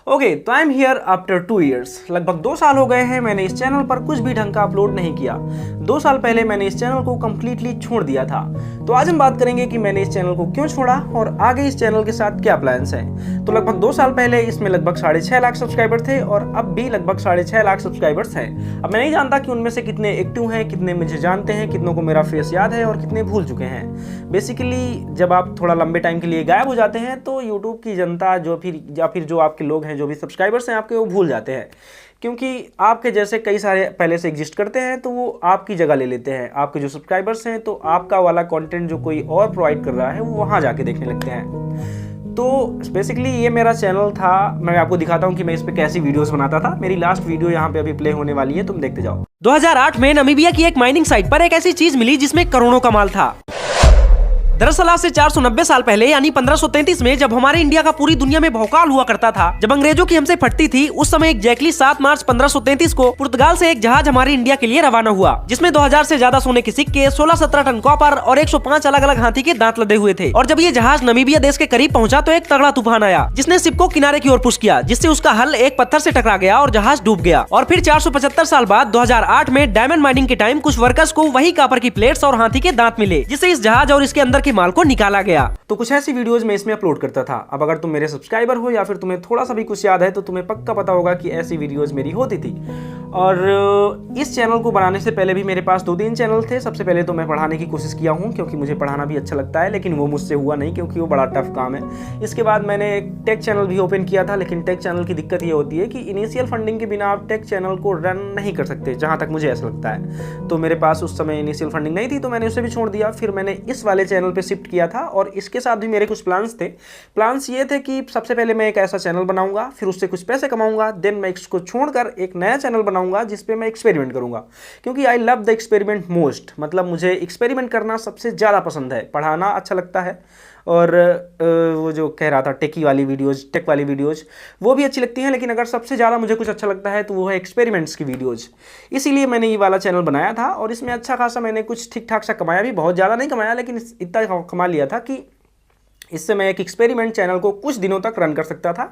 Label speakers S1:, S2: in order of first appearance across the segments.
S1: Okay, तो I am here after 2 years. लगभग 2 साल हो गए हैं मैंने इस चैनल पर कुछ भी ढंग का अपलोड नहीं किया। 2 साल पहले मैंने इस चैनल को कम्प्लीटली छोड़ दिया था। तो आज हम बात करेंगे कि मैंने इस चैनल को क्यों छोड़ा और आगे इस चैनल के साथ क्या प्लान्स हैं। तो लगभग 2 साल पहले इसमें लगभग 6.5 लाख सब्सक्राइबर थे और अब भी लगभग 6.5 लाख सब्सक्राइबर्स हैं। अब मैं नहीं जानता कि उनमें से कितने एक्टिव हैं, कितने मुझे जानते हैं, कितनों को मेरा फेस याद है और कितने भूल चुके हैं। बेसिकली जब आप थोड़ा लंबे टाइम के लिए गायब हो जाते हैं तो यूट्यूब की जनता या फिर जो आपके लोग हैं, जो भी सब्सक्राइबर्स हैं आपके, वो भूल जाते हैं, क्योंकि आपके जैसे कई सारे पहले से एग्जिस्ट करते हैं तो वो आपकी जगह ले लेते हैं। आपके जो सब्सक्राइबर्स हैं तो आपका वाला कंटेंट जो कोई और प्रोवाइड कर रहा है वो वहाँ जाके देखने लगते हैं। तो बेसिकली ये मेरा चैनल था। मैं आपको दिखाता हूँ कि मैं इस पे कैसी वीडियोस बनाता था। मेरी लास्ट वीडियो यहाँ पे अभी प्ले होने वाली है, तुम देखते जाओ। 2008 में नामीबिया की एक माइनिंग साइट पर एक ऐसी चीज मिली जिसमें करोड़ों का माल था। दरअसल आज से 490 साल पहले यानी 1533 में जब हमारे इंडिया का पूरी दुनिया में भौकाल हुआ करता था, जब अंग्रेजों की हमसे फटती थी, उस समय एग्जैक्टली 7 मार्च 1533 को पुर्तगाल से एक जहाज हमारे इंडिया के लिए रवाना हुआ, जिसमें 2000 से ज्यादा सोने के सिक्के, 16-17 टन कॉपर और 105 अलग अलग हाथी के दांत लदे हुए थे। और जब ये जहाज नामीबिया देश के करीब पहुंचा तो एक तगड़ा तूफान आया जिसने शिप को किनारे की ओर पुश किया, जिससे उसका हल एक पत्थर से टकरा गया और जहाज डूब गया। और फिर 475 साल बाद 2008 में डायमंड माइनिंग के टाइम कुछ वर्कर्स को वही कॉपर की प्लेट्स और हाथी के दांत मिले, जिससे इस जहाज और इसके अंदर के माल को निकाला गया। तो कुछ ऐसी वीडियोस मैं इसमें अपलोड करता था। अब अगर तुम मेरे सब्सक्राइबर हो या फिर तुम्हें थोड़ा सा भी कुछ याद है तो तुम्हें पक्का पता होगा कि ऐसी वीडियोस मेरी होती थी। और इस चैनल को बनाने से पहले भी मेरे पास 2-3 चैनल थे। सबसे पहले तो मैं पढ़ाने की कोशिश किया हूँ, क्योंकि मुझे पढ़ाना भी अच्छा लगता है, लेकिन वो मुझसे हुआ नहीं क्योंकि वो बड़ा टफ काम है। इसके बाद मैंने एक टेक चैनल भी ओपन किया था, लेकिन टेक चैनल की दिक्कत ये होती है कि इनिशियल फंडिंग के बिना आप टेक चैनल को रन नहीं कर सकते, जहाँ तक मुझे ऐसा लगता है। तो मेरे पास उस समय इनिशियल फंडिंग नहीं थी तो मैंने उसे भी छोड़ दिया। फिर मैंने इस वाले चैनल पर शिफ्ट किया था और इसके साथ भी मेरे कुछ प्लान्स थे। प्लान्स ये थे कि सबसे पहले मैं एक ऐसा चैनल बनाऊंगा, फिर उससे कुछ पैसे कमाऊंगा, देन मैं इसको छोड़कर एक नया चैनल बनाऊंगा जिसपे मैं एक्सपेरिमेंट करूंगा, क्योंकि I love the experiment most. मतलब मुझे एक्सपेरिमेंट करना सबसे ज़्यादा पसंद है। पढ़ाना अच्छा लगता है और वो जो कह रहा था टेक वाली वीडियोज़ वो भी अच्छी लगती हैं, लेकिन अगर सबसे ज़्यादा मुझे कुछ अच्छा लगता है तो वो है एक्सपेरिमेंट्स की वीडियोज़। इसीलिए मैंने ये वाला चैनल बनाया था और इसमें अच्छा खासा मैंने कुछ ठीक ठाक सा कमाया भी, बहुत ज़्यादा नहीं कमाया लेकिन इतना कमा लिया था कि इससे मैं एक एक्सपेरिमेंट चैनल को कुछ दिनों तक रन कर सकता था,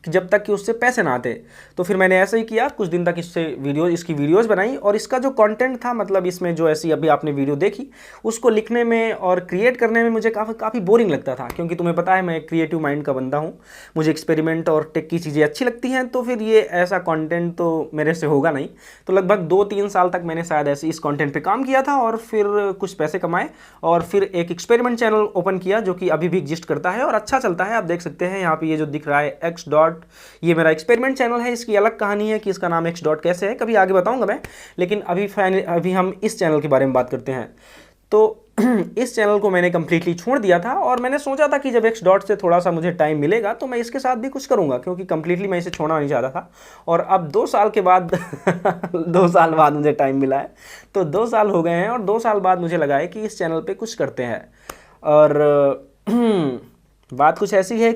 S1: कि जब तक कि उससे पैसे ना आते। तो फिर मैंने ऐसा ही किया, कुछ दिन तक इसकी वीडियोस बनाई और इसका जो कंटेंट था, मतलब इसमें जो ऐसी अभी आपने वीडियो देखी, उसको लिखने में और क्रिएट करने में मुझे काफ़ी बोरिंग लगता था, क्योंकि तुम्हें पता है मैं एक क्रिएटिव माइंड का बंदा हूँ। मुझे एक्सपेरिमेंट और टेक की चीज़ें अच्छी लगती हैं, तो फिर ये ऐसा कॉन्टेंट तो मेरे से होगा नहीं। तो लगभग 2-3 साल तक मैंने शायद ऐसे इस कॉन्टेंट पर काम किया था और फिर कुछ पैसे कमाए और फिर एक एक्सपेरिमेंट चैनल ओपन किया जो कि अभी भी एग्जिस्ट करता है और अच्छा चलता है। आप देख सकते हैं यहाँ पे ये जो दिख रहा है x डॉट, ये मेरा एक्सपेरिमेंट चैनल है। इसकी अलग कहानी है कि इसका नाम x डॉट कैसे है, कभी आगे बताऊंगा मैं, लेकिन अभी हम इस चैनल के बारे में बात करते हैं। तो इस चैनल को मैंने कम्प्लीटली छोड़ दिया था और मैंने सोचा था कि जब x डॉट से थोड़ा सा मुझे टाइम मिलेगा तो मैं इसके साथ भी कुछ करूंगा, क्योंकि कम्प्लीटली मैं इसे छोड़ना नहीं चाहता था। और अब 2 साल के बाद 2 साल बाद मुझे टाइम मिला है, तो 2 साल हो गए हैं और 2 साल बाद मुझे लगा है कि इस चैनल पर कुछ करते हैं। और बात कुछ ऐसी है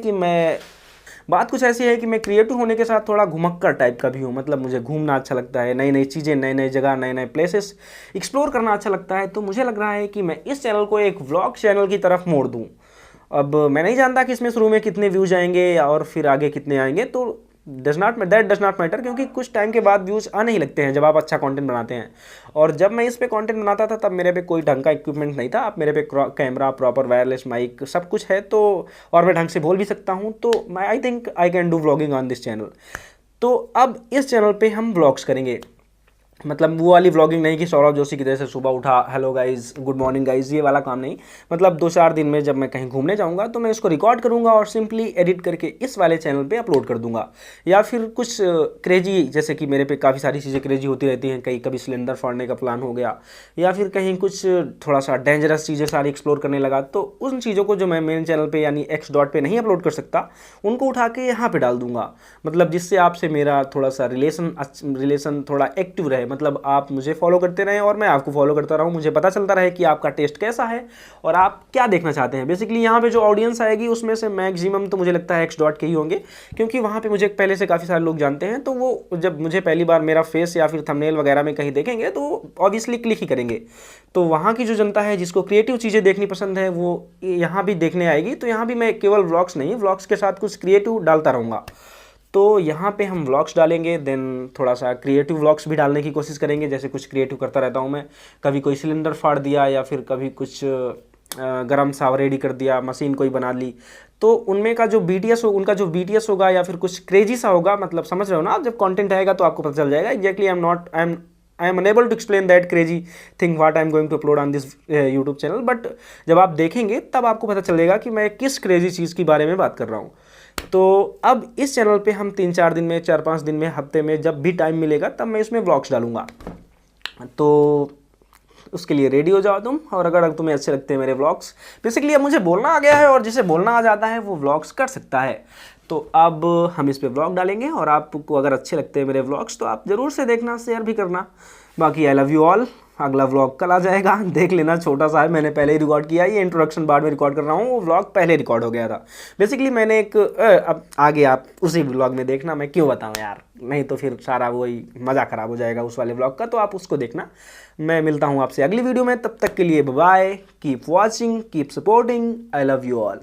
S1: कि मैं क्रिएटिव होने के साथ थोड़ा घुमक्कर टाइप का भी हूँ। मतलब मुझे घूमना अच्छा लगता है, नई नई चीज़ें, नई नई जगह, नए नए प्लेसेस एक्सप्लोर करना अच्छा लगता है। तो मुझे लग रहा है कि मैं इस चैनल को एक व्लॉग चैनल की तरफ मोड़ दूँ। अब मैं नहीं जानता कि इसमें शुरू में कितने व्यूज़ आएंगे और फिर आगे कितने आएंगे, तो दैट डज नॉट मैटर, क्योंकि कुछ टाइम के बाद व्यूज़ आने ही लगते हैं जब आप अच्छा कंटेंट बनाते हैं। और जब मैं इस पे कंटेंट बनाता था तब मेरे पे कोई ढंग का इक्विपमेंट नहीं था। अब मेरे पे कैमरा, प्रॉपर वायरलेस माइक, सब कुछ है, तो और मैं ढंग से बोल भी सकता हूँ। तो I think I can do vlogging on this channel. तो अब इस चैनल पे हम व्लॉग्स करेंगे, मतलब वो वाली व्लॉगिंग नहीं कि सौरभ जोशी की तरह से सुबह उठा, hello guys, good morning guys, ये वाला काम नहीं। मतलब 2-4 दिन में जब मैं कहीं घूमने जाऊंगा तो मैं इसको रिकॉर्ड करूंगा और सिंपली एडिट करके इस वाले चैनल पे अपलोड कर दूंगा। या फिर कुछ क्रेजी, जैसे कि मेरे पे काफ़ी सारी चीज़ें क्रेजी होती रहती हैं, कभी सिलेंडर फोड़ने का प्लान हो गया या फिर कहीं कुछ थोड़ा सा डेंजरस चीज़ें सारी एक्सप्लोर करने लगा, तो उन चीज़ों को जो मैं मेन चैनल पर यानी x डॉट पर नहीं अपलोड कर सकता, उनको उठा के यहाँ पर डाल दूँगा। मतलब जिससे आपसे मेरा थोड़ा सा रिलेशन थोड़ा एक्टिव रहे। मतलब आप मुझे फॉलो करते रहें और मैं आपको फॉलो करता रहूं, मुझे पता चलता रहे कि आपका टेस्ट कैसा है और आप क्या देखना चाहते हैं। बेसिकली यहाँ पे जो ऑडियंस आएगी उसमें से मैक्सिमम तो मुझे लगता है x डॉट के ही होंगे, क्योंकि वहाँ पे मुझे पहले से काफ़ी सारे लोग जानते हैं। तो वो जब मुझे पहली बार मेरा फेस या फिर थंबनेल वगैरह में कहीं देखेंगे तो ऑब्वियसली क्लिक ही करेंगे। तो वहाँ की जो जनता है जिसको क्रिएटिव चीज़ें देखनी पसंद है वो यहाँ भी देखने आएगी। तो यहाँ भी मैं केवल व्लॉग्स नहीं, व्लॉग्स के साथ कुछ क्रिएटिव डालता रहूँगा। तो यहाँ पे हम व्लॉग्स डालेंगे, देन थोड़ा सा क्रिएटिव व्लॉग्स भी डालने की कोशिश करेंगे। जैसे कुछ क्रिएटिव करता रहता हूँ मैं, कभी कोई सिलेंडर फाड़ दिया या फिर कभी कुछ गरम सा रेडी कर दिया, मशीन कोई बना ली, तो उनमें का जो BTS हो, उनका जो BTS होगा या फिर कुछ क्रेजी सा होगा, मतलब समझ रहे हो ना आप, जब कंटेंट आएगा तो आपको पता चल जाएगा। Exactly I am unable to explain that crazy thing what I am going to upload on this YouTube channel, but जब आप देखेंगे तब आपको पता चलेगा कि मैं किस क्रेजी चीज़ के बारे में बात कर रहा हूँ। तो अब इस चैनल पे हम 3-4 दिन में, 4-5 दिन में, हफ्ते में, जब भी टाइम मिलेगा तब मैं इसमें व्लॉग्स डालूंगा। तो उसके लिए रेडी हो जाओ तुम। और अगर तुम्हें अच्छे लगते हैं मेरे व्लॉग्स, बेसिकली अब मुझे बोलना आ गया है और जिसे बोलना आ जाता है वो व्लॉग्स कर सकता है। तो अब हम इस पे व्लॉग डालेंगे और आपको अगर अच्छे लगते हैं मेरे व्लॉग्स तो आप ज़रूर से देखना, शेयर भी करना। बाकी आई लव यू ऑल। अगला व्लॉग कल आ जाएगा, देख लेना, छोटा सा है, मैंने पहले ही रिकॉर्ड किया। ये इंट्रोडक्शन बाद में रिकॉर्ड कर रहा हूँ, वो व्लॉग पहले रिकॉर्ड हो गया था। बेसिकली मैंने एक अब आगे आप उसी व्लॉग में देखना, मैं क्यों बताऊँ यार, नहीं तो फिर सारा वही मज़ा ख़राब हो जाएगा उस वाले व्लॉग का। तो आप उसको देखना। मैं मिलता हूँ आपसे अगली वीडियो में, तब तक के लिए bye, keep watching, keep supporting, I love you all.